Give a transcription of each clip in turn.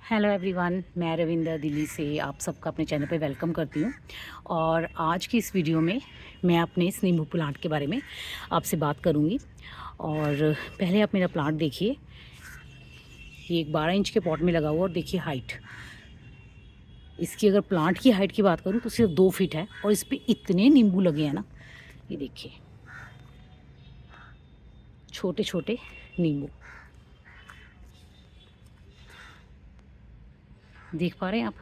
Hello everyone, मैं रविंदर दिल्ली से आप सबका अपने चैनल पे वेलकम करती हूँ। और आज की इस वीडियो में मैं अपने इस नींबू प्लांट के बारे में आपसे बात करूँगी। और पहले आप मेरा प्लांट देखिए, ये एक 12 इंच के पॉट में लगा हुआ और देखिए हाइट इसकी, अगर प्लांट की हाइट की बात करूँ तो सिर्फ 2 फीट है और इस पर इतने नींबू लगे हैं ना। ये देखिए छोटे छोटे नींबू, देख पा रहे हैं आप।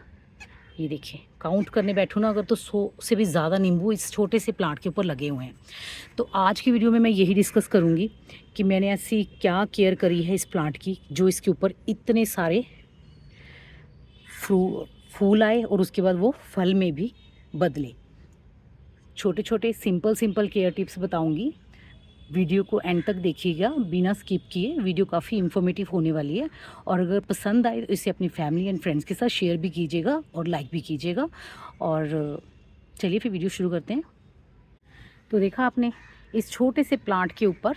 ये देखिए, काउंट करने बैठूँ ना अगर तो 100 से भी ज़्यादा नींबू इस छोटे से प्लांट के ऊपर लगे हुए हैं। तो आज की वीडियो में मैं यही डिस्कस करूँगी कि मैंने ऐसी क्या केयर करी है इस प्लांट की जो इसके ऊपर इतने सारे फूल आए और उसके बाद वो फल में भी बदले। छोटे छोटे सिंपल केयर टिप्स बताऊँगी। वीडियो को एंड तक देखिएगा बिना स्किप किए, वीडियो काफ़ी इन्फॉर्मेटिव होने वाली है। और अगर पसंद आए तो इसे अपनी फैमिली एंड फ्रेंड्स के साथ शेयर भी कीजिएगा और लाइक भी कीजिएगा। और चलिए फिर वीडियो शुरू करते हैं। तो देखा आपने, इस छोटे से प्लांट के ऊपर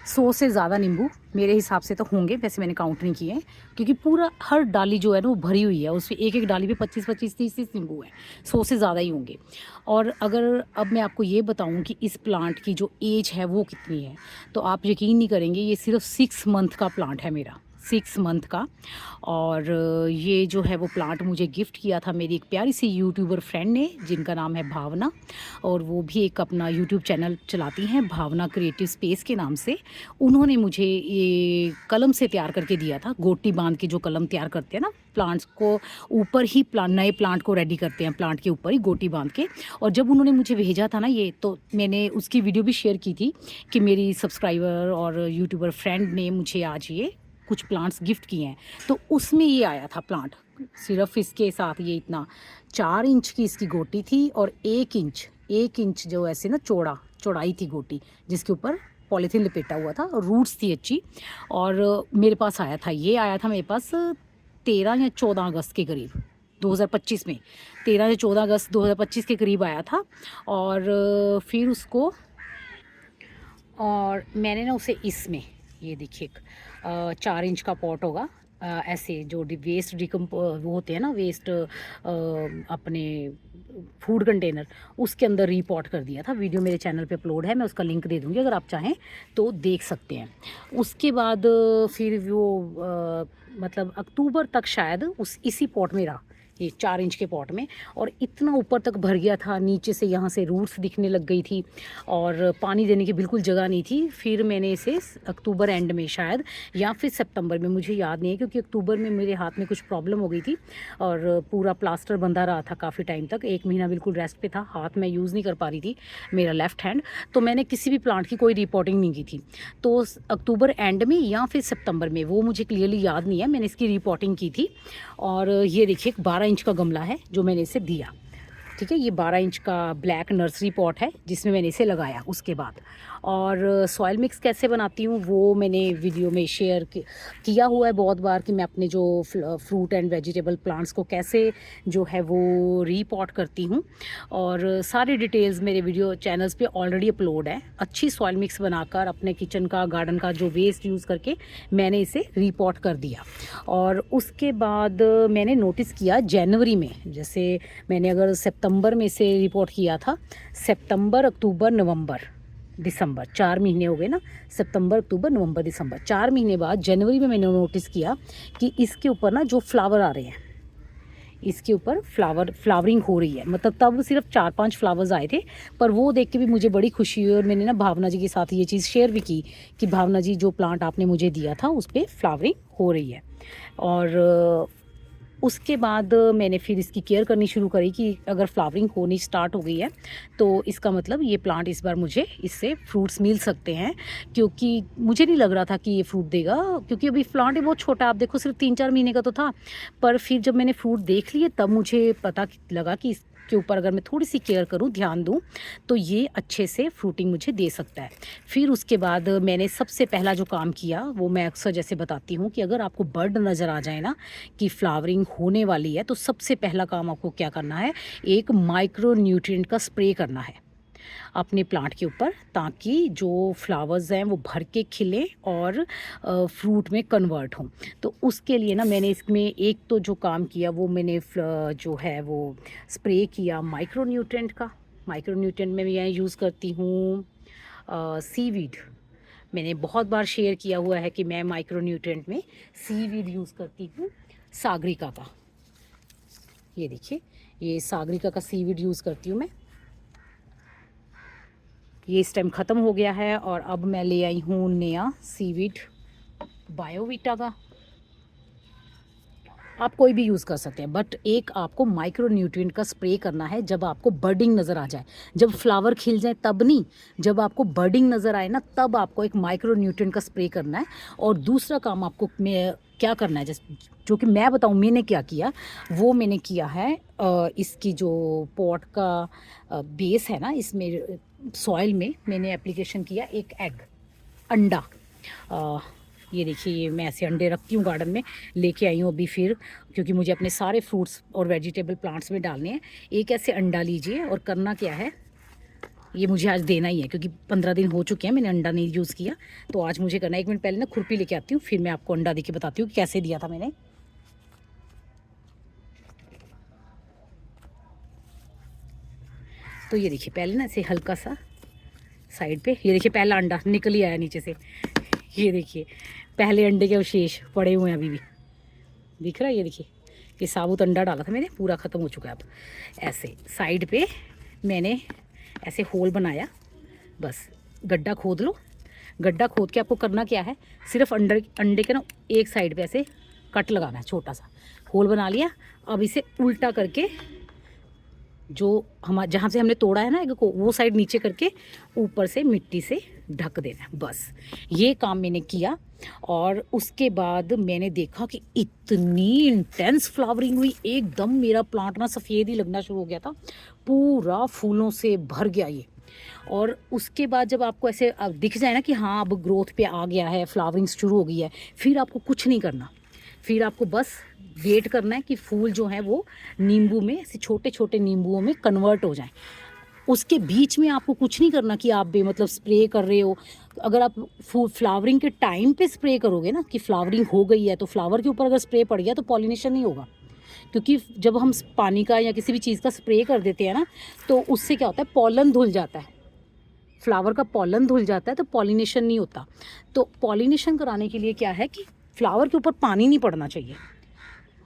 100 से ज़्यादा नींबू मेरे हिसाब से तो होंगे, वैसे मैंने काउंट नहीं किए हैं क्योंकि पूरा हर डाली जो है ना वो भरी हुई है, उसमें एक एक डाली पे 25-25 30-30 नींबू हैं। 100 से ज़्यादा ही होंगे। और अगर अब मैं आपको ये बताऊं कि इस प्लांट की जो एज है वो कितनी है, तो आप यकीन नहीं करेंगे, ये सिर्फ 6 मंथ का प्लांट है मेरा, 6 मंथ का। और ये जो है वो प्लांट मुझे गिफ्ट किया था मेरी एक प्यारी सी यूट्यूबर फ्रेंड ने, जिनका नाम है भावना। और वो भी एक अपना यूट्यूब चैनल चलाती हैं, भावना क्रिएटिव स्पेस के नाम से। उन्होंने मुझे ये कलम से तैयार करके दिया था, गोटी बांध के जो कलम तैयार करते हैं ना, प्लांट्स को ऊपर ही नए प्लांट को रेडी करते हैं, प्लांट के ऊपर ही गोटी बांध के। और जब उन्होंने मुझे भेजा था ना ये, तो मैंने उसकी वीडियो भी शेयर की थी कि मेरी सब्सक्राइबर और यूट्यूबर फ्रेंड ने मुझे आज ये कुछ प्लांट्स गिफ्ट किए हैं। तो उसमें ये आया था प्लांट, सिर्फ इसके साथ ये इतना 4 इंच की इसकी गोटी थी और 1 इंच जो ऐसे ना चौड़ाई थी गोटी, जिसके ऊपर पॉलीथीन लपेटा हुआ था और रूट्स थी अच्छी। और मेरे पास आया था, ये आया था मेरे पास 13 या 14 अगस्त के करीब 2025 में, 13 या 14 अगस्त 2025 के करीब आया था। फिर उसको, और मैंने ना उसे इसमें, ये देखिए 4 इंच का पॉट होगा, ऐसे जो वेस्ट वो होते हैं ना, वेस्ट अपने फूड कंटेनर, उसके अंदर रीपॉट कर दिया था। वीडियो मेरे चैनल पे अपलोड है, मैं उसका लिंक दे दूँगी, अगर आप चाहें तो देख सकते हैं। उसके बाद फिर वो मतलब अक्टूबर तक शायद इसी पॉट में रहा, ये 4 इंच के पॉट में। और इतना ऊपर तक भर गया था, नीचे से यहाँ से रूट्स दिखने लग गई थी और पानी देने की बिल्कुल जगह नहीं थी। फिर मैंने इसे अक्टूबर एंड में शायद, या फिर सितंबर में, मुझे याद नहीं है, क्योंकि अक्टूबर में मेरे हाथ में कुछ प्रॉब्लम हो गई थी और पूरा प्लास्टर बंधा रहा था काफ़ी टाइम तक, 1 महीना बिल्कुल रेस्ट पे था, हाथ में यूज़ नहीं कर पा रही थी, मेरा लेफ़्ट हैंड। तो मैंने किसी भी प्लांट की कोई रिपोर्टिंग नहीं की थी। तो अक्टूबर एंड में या फिर सितंबर में, वो मुझे क्लियरली याद नहीं है, मैंने इसकी रिपोर्टिंग की थी। और ये देखिए 12 इंच का गमला है जो मैंने इसे दिया, ठीक है। ये 12 इंच का ब्लैक नर्सरी पॉट है जिसमें मैंने इसे लगाया उसके बाद। और सॉइल मिक्स कैसे बनाती हूँ वो मैंने वीडियो में शेयर किया हुआ है बहुत बार, कि मैं अपने जो फ्रूट एंड वेजिटेबल प्लांट्स को कैसे जो है वो रीपॉट करती हूँ। और सारी डिटेल्स मेरे वीडियो चैनल्स पे ऑलरेडी अपलोड है। अच्छी सॉइल मिक्स बनाकर अपने किचन का, गार्डन का जो वेस्ट यूज़ करके मैंने इसे रीपॉट कर दिया। और उसके बाद मैंने नोटिस किया जनवरी में, जैसे मैंने अगर सितंबर में इसे रिपोर्ट किया था, सितंबर अक्टूबर नवंबर दिसंबर, 4 महीने हो गए ना, सितंबर अक्टूबर नवंबर दिसंबर, 4 महीने बाद जनवरी में मैंने नोटिस किया कि इसके ऊपर ना जो फ्लावर आ रहे हैं, इसके ऊपर फ्लावरिंग हो रही है। मतलब तब सिर्फ 4-5 फ्लावर्स आए थे, पर वो देख के भी मुझे बड़ी खुशी हुई और मैंने ना भावना जी के साथ ये चीज़ शेयर भी की कि भावना जी, जो प्लांट आपने मुझे दिया था उस पर फ्लावरिंग हो रही है। और उसके बाद मैंने फिर इसकी केयर करनी शुरू करी कि अगर फ्लावरिंग होनी स्टार्ट हो गई है तो इसका मतलब ये प्लांट इस बार मुझे इससे फ्रूट्स मिल सकते हैं। क्योंकि मुझे नहीं लग रहा था कि ये फ्रूट देगा, क्योंकि अभी प्लांट ही बहुत छोटा, आप देखो सिर्फ 3-4 महीने का तो था। पर फिर जब मैंने फ्रूट देख लिए तब मुझे पता लगा कि के ऊपर अगर मैं थोड़ी सी केयर करूं, ध्यान दूं, तो ये अच्छे से फ्रूटिंग मुझे दे सकता है। फिर उसके बाद मैंने सबसे पहला जो काम किया वो मैं अक्सर जैसे बताती हूँ कि अगर आपको बर्ड नज़र आ जाए ना कि फ्लावरिंग होने वाली है, तो सबसे पहला काम आपको क्या करना है, एक माइक्रो न्यूट्रिएंट का स्प्रे करना है। अपने प्लांट के ऊपर, ताकि जो फ्लावर्स हैं वो भर के खिलें और फ्रूट में कन्वर्ट हों। तो उसके लिए ना मैंने इसमें एक तो जो काम किया वो मैंने जो है वो स्प्रे किया माइक्रो न्यूट्रेंट का। माइक्रो न्यूट्रेंट में मैं यूज़ करती हूँ सीवीड। मैंने बहुत बार शेयर किया हुआ है कि मैं माइक्रो न्यूट्रेंट में सीवीड यूज़ करती हूँ सागरिका का। ये देखिए, ये सागरिका का सीवीड यूज़ करती हूँ मैं। ये इस टाइम ख़त्म हो गया है और अब मैं ले आई हूँ नया सीवीड बायोवीटा का। आप कोई भी यूज़ कर सकते हैं, बट एक आपको माइक्रो न्यूट्रिएंट का स्प्रे करना है जब आपको बर्डिंग नज़र आ जाए। जब फ्लावर खिल जाए तब नहीं, जब आपको बर्डिंग नज़र आए ना तब आपको एक माइक्रो न्यूट्रिएंट का स्प्रे करना है। और दूसरा काम आपको क्या करना है, जैसे जो कि मैं बताऊँ मैंने क्या किया, वो मैंने किया है इसकी जो पॉट का बेस है ना, इसमें सॉइल में मैंने एप्लीकेशन किया एक एग, अंडा। ये देखिए, ये मैं ऐसे अंडे रखती हूँ गार्डन में, लेके आई हूँ अभी फिर, क्योंकि मुझे अपने सारे फ्रूट्स और वेजिटेबल प्लांट्स में डालने हैं। एक ऐसे अंडा लीजिए और करना क्या है, ये मुझे आज देना ही है क्योंकि 15 दिन हो चुके हैं मैंने अंडा नहीं यूज़ किया, तो आज मुझे करना है। 1 मिनट पहले ना खुरपी लेके आती हूँ, फिर मैं आपको अंडा दे के बताती हूँ कि कैसे दिया था मैंने। तो ये देखिए, पहले ना ऐसे हल्का सा साइड पे, ये देखिए पहला अंडा निकल ही आया नीचे से। ये देखिए पहले अंडे के अवशेष पड़े हुए हैं अभी भी, दिख रहा है। ये देखिए, ये साबुत अंडा डाला था मैंने, पूरा ख़त्म हो चुका है अब। ऐसे साइड पे मैंने ऐसे होल बनाया, बस गड्ढा खोद लो। गड्ढा खोद के आपको करना क्या है, सिर्फ अंडे के ना एक साइड पे ऐसे कट लगाना है, छोटा सा होल बना लिया। अब इसे उल्टा करके जो जहाँ से हमने तोड़ा है ना एग को, वो साइड नीचे करके ऊपर से मिट्टी से ढक देना है। बस ये काम मैंने किया और उसके बाद मैंने देखा कि इतनी इंटेंस फ्लावरिंग हुई, एकदम मेरा प्लांट ना सफ़ेद ही लगना शुरू हो गया था, पूरा फूलों से भर गया ये। और उसके बाद जब आपको ऐसे दिख जाए ना कि हाँ अब ग्रोथ पे आ गया है, फ्लावरिंग शुरू हो गई है, फिर आपको कुछ नहीं करना, फिर आपको बस वेट करना है कि फूल जो है वो नींबू में, ऐसे छोटे छोटे नींबुओं में कन्वर्ट हो जाएं। उसके बीच में आपको कुछ नहीं करना कि आप मतलब स्प्रे कर रहे हो। अगर आप फ्लावरिंग के टाइम पे स्प्रे करोगे ना कि फ्लावरिंग हो गई है, तो फ्लावर के ऊपर अगर स्प्रे पड़ गया तो पॉलिनेशन नहीं होगा। क्योंकि जब हम पानी का या किसी भी चीज़ का स्प्रे कर देते हैं ना, तो उससे क्या होता है, पॉलन धुल जाता है, फ्लावर का पॉलन धुल जाता है, तो पॉलिनेशन नहीं होता। तो पॉलिनेशन कराने के लिए क्या है कि फ्लावर के ऊपर पानी नहीं पड़ना चाहिए।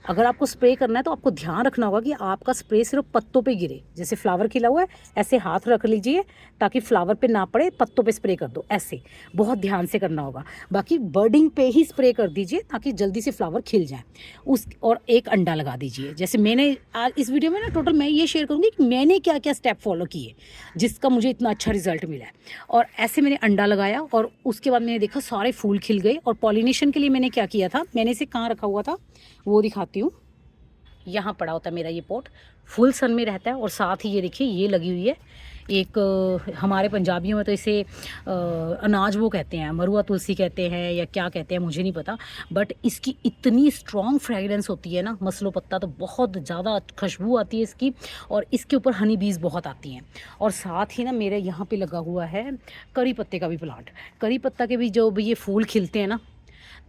अगर आपको स्प्रे करना है तो आपको ध्यान रखना होगा कि आपका स्प्रे सिर्फ पत्तों पे गिरे। जैसे फ्लावर खिला हुआ है, ऐसे हाथ रख लीजिए ताकि फ्लावर पे ना पड़े, पत्तों पे स्प्रे कर दो, ऐसे बहुत ध्यान से करना होगा। बाकी बर्डिंग पे ही स्प्रे कर दीजिए ताकि जल्दी से फ्लावर खिल जाए। और एक अंडा लगा दीजिए। जैसे मैंने आज इस वीडियो में ना टोटल मैं ये शेयर करूँगी कि मैंने क्या क्या स्टेप फॉलो किए जिसका मुझे इतना अच्छा रिजल्ट मिला है। और ऐसे मैंने अंडा लगाया और उसके बाद मैंने देखा सारे फूल खिल गए। और पॉलिनेशन के लिए मैंने क्या किया था, मैंने इसे कहाँ रखा हुआ था वो दिखाती हूँ। यहाँ पड़ा होता है मेरा ये पॉट, फुल सन में रहता है। और साथ ही ये देखिए ये लगी हुई है एक, हमारे पंजाबियों में तो इसे अनाज वो कहते हैं, मरुआ तुलसी कहते हैं या क्या कहते हैं मुझे नहीं पता, बट इसकी इतनी स्ट्रॉन्ग फ्रेगरेंस होती है ना, मसलो पत्ता, तो बहुत ज़्यादा खुशबू आती है इसकी। और इसके ऊपर हनी बीज बहुत आती हैं। और साथ ही ना मेरे यहाँ पे लगा हुआ है करी पत्ते का भी प्लांट। करी पत्ता के भी जो भी ये फूल खिलते हैं ना,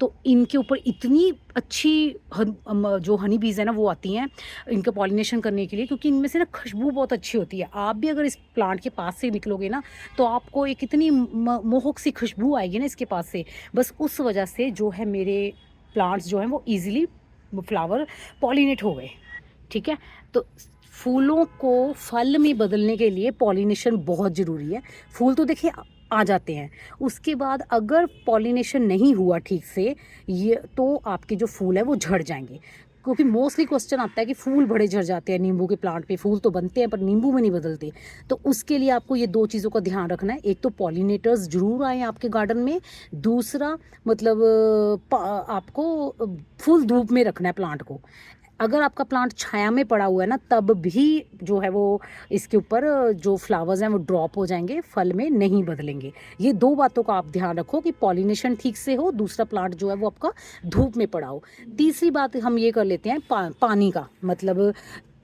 तो इनके ऊपर इतनी अच्छी जो हनी बीज है ना वो आती हैं इनका पॉलिनेशन करने के लिए, क्योंकि इनमें से ना खुशबू बहुत अच्छी होती है। आप भी अगर इस प्लांट के पास से निकलोगे ना तो आपको एक इतनी मोहक सी खुशबू आएगी ना इसके पास से। बस उस वजह से जो है मेरे प्लांट्स जो हैं वो ईजिली फ्लावर पॉलिनेट हो गए। ठीक है, तो फूलों को फल में बदलने के लिए पॉलिनेशन बहुत ज़रूरी है। फूल तो देखिए आ जाते हैं, उसके बाद अगर पॉलिनेशन नहीं हुआ ठीक से ये, तो आपके जो फूल है वो झड़ जाएंगे। क्योंकि मोस्टली क्वेश्चन आता है कि फूल बड़े झड़ जाते हैं नींबू के प्लांट पे, फूल तो बनते हैं पर नींबू में नहीं बदलते। तो उसके लिए आपको ये 2 चीज़ों का ध्यान रखना है। एक तो पॉलिनेटर्स ज़रूर आए आपके गार्डन में, दूसरा मतलब आपको फुल धूप में रखना है प्लांट को। अगर आपका प्लांट छाया में पड़ा हुआ है ना, तब भी जो है वो इसके ऊपर जो फ्लावर्स हैं वो ड्रॉप हो जाएंगे, फल में नहीं बदलेंगे। ये 2 बातों का आप ध्यान रखो कि पॉलिनेशन ठीक से हो, दूसरा प्लांट जो है वो आपका धूप में पड़ा हो। तीसरी बात हम ये कर लेते हैं पानी का, मतलब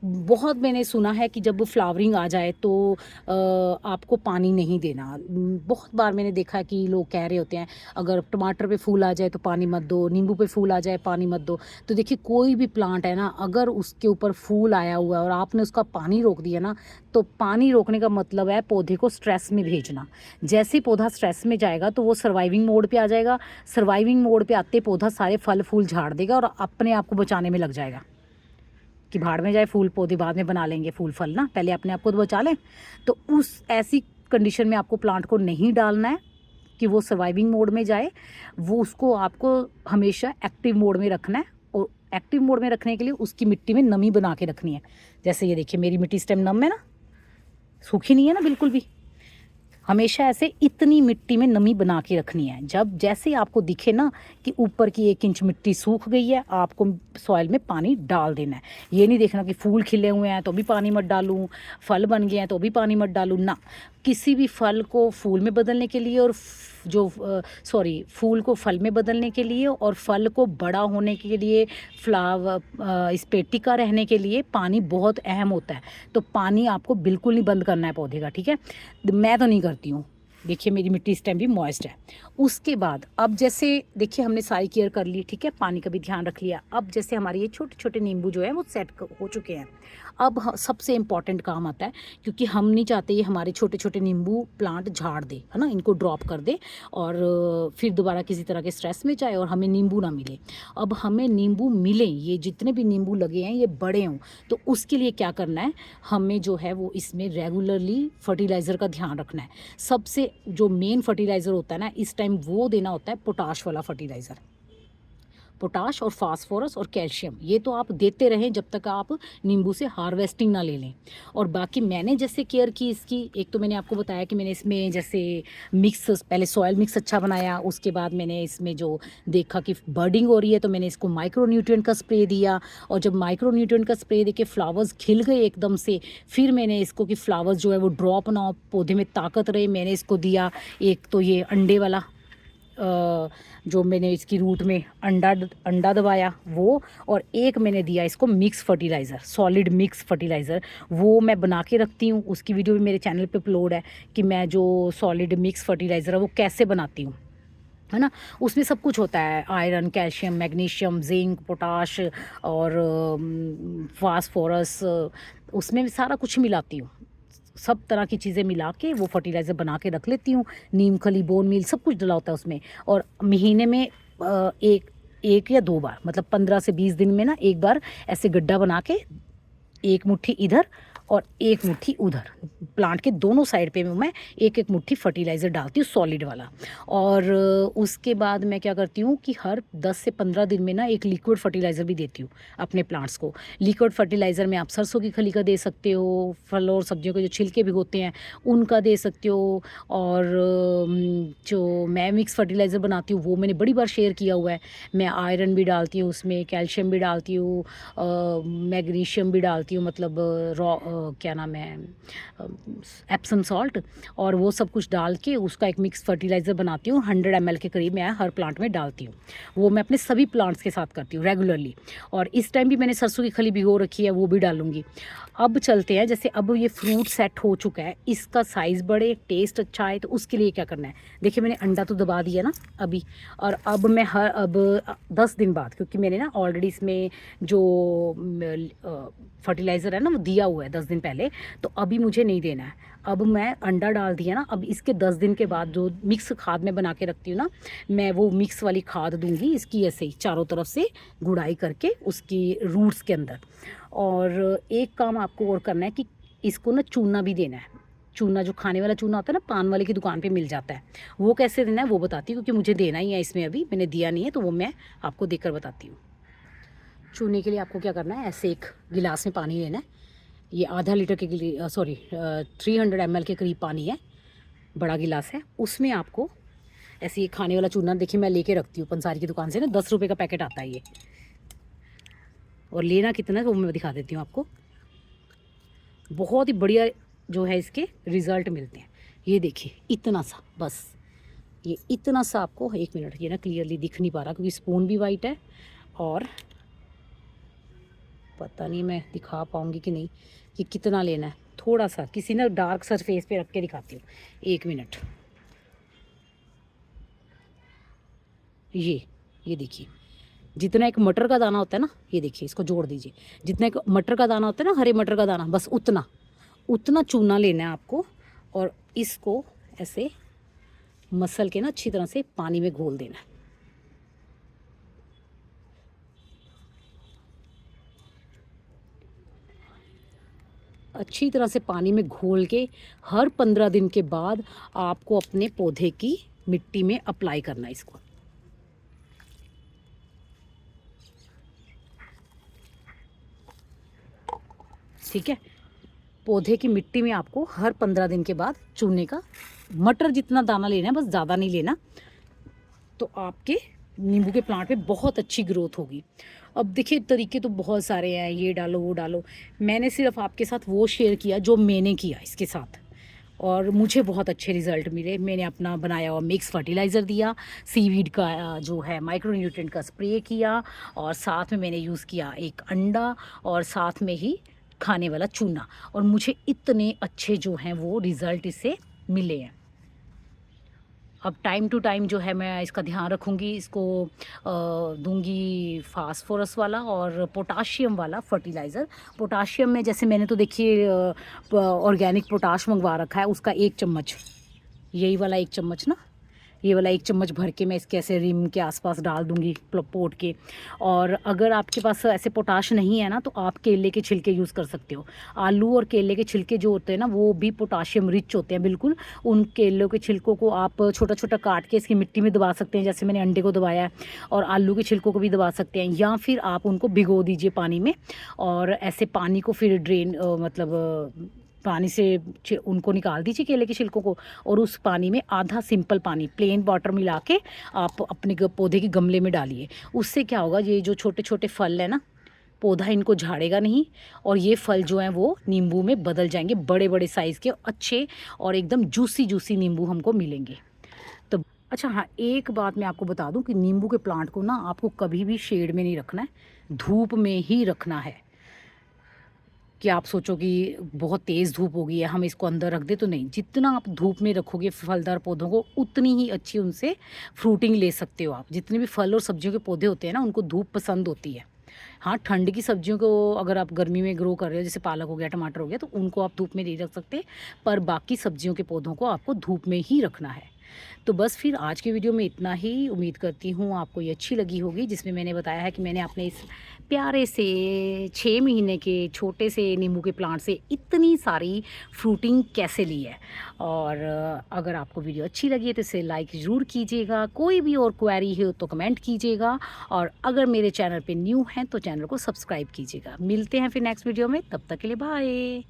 बहुत मैंने सुना है कि जब फ्लावरिंग आ जाए तो आपको पानी नहीं देना। बहुत बार मैंने देखा है कि लोग कह रहे होते हैं अगर टमाटर पे फूल आ जाए तो पानी मत दो, नींबू पे फूल आ जाए पानी मत दो। तो देखिए कोई भी प्लांट है ना, अगर उसके ऊपर फूल आया हुआ है और आपने उसका पानी रोक दिया ना, तो पानी रोकने का मतलब है पौधे को स्ट्रेस में भेजना। जैसे ही पौधा स्ट्रेस में जाएगा तो वो सर्वाइविंग मोड पे आ जाएगा। सर्वाइविंग मोड पे आते पौधा सारे फल फूल झाड़ देगा और अपने आप को बचाने में लग जाएगा कि भाड़ में जाए, फूल पौधे बाद में बना लेंगे फूल फल ना, पहले अपने आप को तो बचा लें। तो उस ऐसी कंडीशन में आपको प्लांट को नहीं डालना है कि वो सर्वाइविंग मोड में जाए। वो उसको आपको हमेशा एक्टिव मोड में रखना है, और एक्टिव मोड में रखने के लिए उसकी मिट्टी में नमी बना के रखनी है। जैसे ये देखिए मेरी मिट्टी इस टाइम नम है ना, सूखी नहीं है ना बिल्कुल भी। हमेशा ऐसे इतनी मिट्टी में नमी बना के रखनी है। जब जैसे आपको दिखे ना कि ऊपर की 1 इंच मिट्टी सूख गई है, आपको सॉइल में पानी डाल देना है। ये नहीं देखना कि फूल खिले हुए हैं तो भी पानी मत डालूं, फल बन गए हैं तो भी पानी मत डालूं ना। किसी भी फल को फूल में बदलने के लिए और फूल को फल में बदलने के लिए और फल को बड़ा होने के लिए, फ्लावर इस पे टिका रहने के लिए पानी बहुत अहम होता है। तो पानी आपको बिल्कुल नहीं बंद करना है पौधे का, ठीक है। मैं तो नहीं करती हूँ। देखिए मेरी मिट्टी इस टाइम भी मॉइस्ट है। उसके बाद अब जैसे देखिए हमने सारी केयर कर ली, ठीक है, पानी का भी ध्यान रख लिया। अब जैसे हमारे ये छोटे छोटे नींबू जो है वो सेट हो चुके हैं। अब सबसे इम्पॉर्टेंट काम आता है, क्योंकि हम नहीं चाहते ये हमारे छोटे छोटे नींबू प्लांट झाड़ दे, है ना, इनको ड्रॉप कर दे और फिर दोबारा किसी तरह के स्ट्रेस में जाए और हमें नींबू ना मिले। अब हमें नींबू मिले, ये जितने भी नींबू लगे हैं ये बड़े हों, तो उसके लिए क्या करना है, हमें जो है वो इसमें रेगुलरली फर्टिलाइज़र का ध्यान रखना है। सबसे जो मेन फर्टिलाइज़र होता है ना इस टाइम, वो देना होता है पोटाश वाला फर्टिलाइज़र। पोटाश और फास्फोरस और कैल्शियम, ये तो आप देते रहें जब तक आप नींबू से हार्वेस्टिंग ना ले लें। और बाकी मैंने जैसे केयर की इसकी, एक तो मैंने आपको बताया कि मैंने इसमें जैसे मिक्स, पहले सॉयल मिक्स अच्छा बनाया, उसके बाद मैंने इसमें जो देखा कि बर्डिंग हो रही है तो मैंने इसको माइक्रो न्यूट्रिएंट का स्प्रे दिया। और जब माइक्रो न्यूट्रिएंट का स्प्रे देके फ्लावर्स खिल गए एकदम से, फिर मैंने इसको कि फ्लावर्स जो है वो ड्रॉप ना हो, पौधे में ताकत रहे, मैंने इसको दिया एक तो ये अंडे वाला जो मैंने इसकी रूट में अंडा दबाया वो, और एक मैंने दिया इसको mix fertiliser, solid mix fertiliser. वो मैं बना के रखती हूँ, उसकी वीडियो भी मेरे चैनल पे अपलोड है कि मैं जो सॉलिड मिक्स फर्टिलाइज़र है वो कैसे बनाती हूँ, है ना। उसमें सब कुछ होता है, iron, calcium, magnesium, zinc, potash और फास्फोरस, उसमें भी सारा कुछ मिलाती हूँ। सब तरह की चीज़ें मिला के वो फर्टिलाइज़र बना के रख लेती हूँ। नीम खली, बोन मील सब कुछ डला होता है उसमें। और महीने में एक या 2 बार, मतलब 15 से 20 दिन में ना एक बार ऐसे गड्ढा बना के 1 मुट्ठी इधर और 1 मुट्ठी उधर, प्लांट के दोनों साइड पे मैं 1-1 मुट्ठी फर्टिलाइज़र डालती हूँ सॉलिड वाला। और उसके बाद मैं क्या करती हूँ कि हर 10 से 15 दिन में ना एक लिक्विड फर्टिलाइज़र भी देती हूँ अपने प्लांट्स को। लिक्विड फर्टिलाइज़र में आप सरसों की खली का दे सकते हो, फल और सब्जियों के जो छिलके भी होते हैं उनका दे सकते हो। और जो मैं मिक्स फर्टिलाइज़र बनाती हूँ वो मैंने बड़ी बार शेयर किया हुआ है। मैं आयरन भी डालती हूँ उसमें, कैल्शियम भी डालती हूँ, मैग्नीशियम भी डालती हूँ, मतलब क्या नाम है, एप्सम सॉल्ट, और वो सब कुछ डाल के उसका एक मिक्स फर्टिलाइज़र बनाती हूँ। 100 ml के करीब मैं हर प्लांट में डालती हूँ। वो मैं अपने सभी प्लांट्स के साथ करती हूँ रेगुलरली। और इस टाइम भी मैंने सरसों की खली भिगो रखी है, वो भी डालूंगी। अब चलते हैं, जैसे अब ये फ्रूट सेट हो चुका है, इसका साइज़ बढ़े, टेस्ट अच्छा है, तो उसके लिए क्या करना है, देखिए मैंने अंडा तो दबा दिया ना अभी। और अब मैं अब 10 दिन बाद, क्योंकि मैंने ना ऑलरेडी इसमें जो फर्टिलाइज़र है ना वो दिया हुआ है 10 दिन पहले, तो अभी मुझे नहीं देना है। अब मैं अंडा डाल दिया ना, अब इसके 10 दिन के बाद जो मिक्स खाद मैं बना के रखती हूँ ना, मैं वो मिक्स वाली खाद दूंगी इसकी, ऐसे ही चारों तरफ से गुड़ाई करके उसकी रूट्स के अंदर। और एक काम आपको और करना है कि इसको ना चूना भी देना है। चूना, जो खाने वाला चूना होता है ना, पान वाले की दुकान पे मिल जाता है, वो कैसे देना है वो बताती हूँ, क्योंकि मुझे देना ही है इसमें, अभी मैंने दिया नहीं है तो वो मैं आपको देकर बताती हूँ। चूने के लिए आपको क्या करना है, ऐसे एक गिलास में पानी लेना है, ये आधा लीटर के 300 ml के करीब पानी है, बड़ा गिलास है। उसमें आपको ऐसे ये खाने वाला चूना, देखिए मैं लेके रखती हूँ पंसारी की दुकान से ना, 10 रुपये का पैकेट आता है ये। और लेना कितना है वो मैं दिखा देती हूँ आपको। बहुत ही बढ़िया जो है इसके रिज़ल्ट मिलते हैं। ये देखिए इतना सा, बस ये इतना सा आपको, 1 मिनट, ये ना क्लियरली दिख नहीं पा रहा क्योंकि स्पून भी वाइट है और पता नहीं मैं दिखा पाऊँगी कि नहीं कि कितना लेना है। थोड़ा सा किसी ना डार्क सरफेस पे रख के दिखाती हूँ, 1 मिनट। ये देखिए, जितना एक मटर का दाना होता है ना, ये देखिए इसको जोड़ दीजिए, जितना एक मटर का दाना होता है ना, हरे मटर का दाना, बस उतना उतना चूना लेना है आपको। और इसको ऐसे मसल के ना अच्छी तरह से पानी में घोल देना है। अच्छी तरह से पानी में घोल के हर 15 दिन के बाद आपको अपने पौधे की मिट्टी में अप्लाई करना है इसको। ठीक है, पौधे की मिट्टी में आपको हर 15 दिन के बाद चूने का मटर जितना दाना लेना है, बस ज़्यादा नहीं लेना, तो आपके नींबू के प्लांट में बहुत अच्छी ग्रोथ होगी। अब देखिए तरीके तो बहुत सारे हैं, ये डालो वो डालो, मैंने सिर्फ आपके साथ वो शेयर किया जो मैंने किया इसके साथ, और मुझे बहुत अच्छे रिज़ल्ट मिले। मैंने अपना बनाया हुआ मिक्स फर्टिलाइज़र दिया, सीवीड का जो है माइक्रो न्यूट्रिएंट का स्प्रे किया, और साथ में मैंने यूज़ किया एक अंडा, और साथ में ही खाने वाला चूना, और मुझे इतने अच्छे जो हैं वो रिज़ल्ट इससे मिले हैं। अब टाइम टू टाइम जो है मैं इसका ध्यान रखूँगी, इसको दूंगी फास्फोरस वाला और पोटाशियम वाला फर्टिलाइज़र। पोटाशियम में जैसे मैंने तो देखिए ऑर्गेनिक पोटाश मंगवा रखा है, उसका 1 चम्मच, यही वाला 1 चम्मच ना, ये वाला 1 चम्मच भर के मैं इसके ऐसे रिम के आसपास डाल दूंगी पोट के। और अगर आपके पास ऐसे पोटाश नहीं है ना, तो आप केले के छिलके यूज़ कर सकते हो। आलू और केले के छिलके जो होते हैं ना, वो भी पोटाशियम रिच होते हैं बिल्कुल। उन केलों के छिलकों को आप छोटा छोटा काट के इसकी मिट्टी में दबा सकते हैं, जैसे मैंने अंडे को दबाया है, और आलू के छिलकों को भी दबा सकते हैं, या फिर आप उनको भिगो दीजिए पानी में, और ऐसे पानी को फिर ड्रेन मतलब पानी से उनको निकाल दीजिए केले के छिलकों को, और उस पानी में आधा सिंपल पानी प्लेन वाटर मिला के आप अपने पौधे के गमले में डालिए। उससे क्या होगा, ये जो छोटे छोटे फल है ना, पौधा इनको झाड़ेगा नहीं, और ये फल जो हैं वो नींबू में बदल जाएंगे, बड़े बड़े साइज़ के अच्छे और एकदम जूसी जूसी नींबू हमको मिलेंगे। तो अच्छा हाँ, एक बात मैं आपको बता दूं कि नींबू के प्लांट को ना आपको कभी भी शेड में नहीं रखना है, धूप में ही रखना है। कि आप सोचो कि बहुत तेज़ धूप होगी है, हम इसको अंदर रख दे, तो नहीं, जितना आप धूप में रखोगे फलदार पौधों को, उतनी ही अच्छी उनसे फ्रूटिंग ले सकते हो आप। जितने भी फल और सब्जियों के पौधे होते हैं ना, उनको धूप पसंद होती है। हाँ, ठंड की सब्जियों को अगर आप गर्मी में ग्रो कर रहे हो, जैसे पालक हो गया, टमाटर हो गया, तो उनको आप धूप में नहीं रख सकते, पर बाकी सब्जियों के पौधों को आपको धूप में ही रखना है। तो बस फिर आज की वीडियो में इतना ही। उम्मीद करती हूँ आपको ये अच्छी लगी होगी, जिसमें मैंने बताया है कि मैंने अपने इस प्यारे से 6 महीने के छोटे से नींबू के प्लांट से इतनी सारी फ्रूटिंग कैसे ली है। और अगर आपको वीडियो अच्छी लगी है तो इसे लाइक ज़रूर कीजिएगा, कोई भी और क्वेरी हो तो कमेंट कीजिएगा, और अगर मेरे चैनल पे न्यू हैं तो चैनल को सब्सक्राइब कीजिएगा। मिलते हैं फिर नेक्स्ट वीडियो में, तब तक के लिए बाय।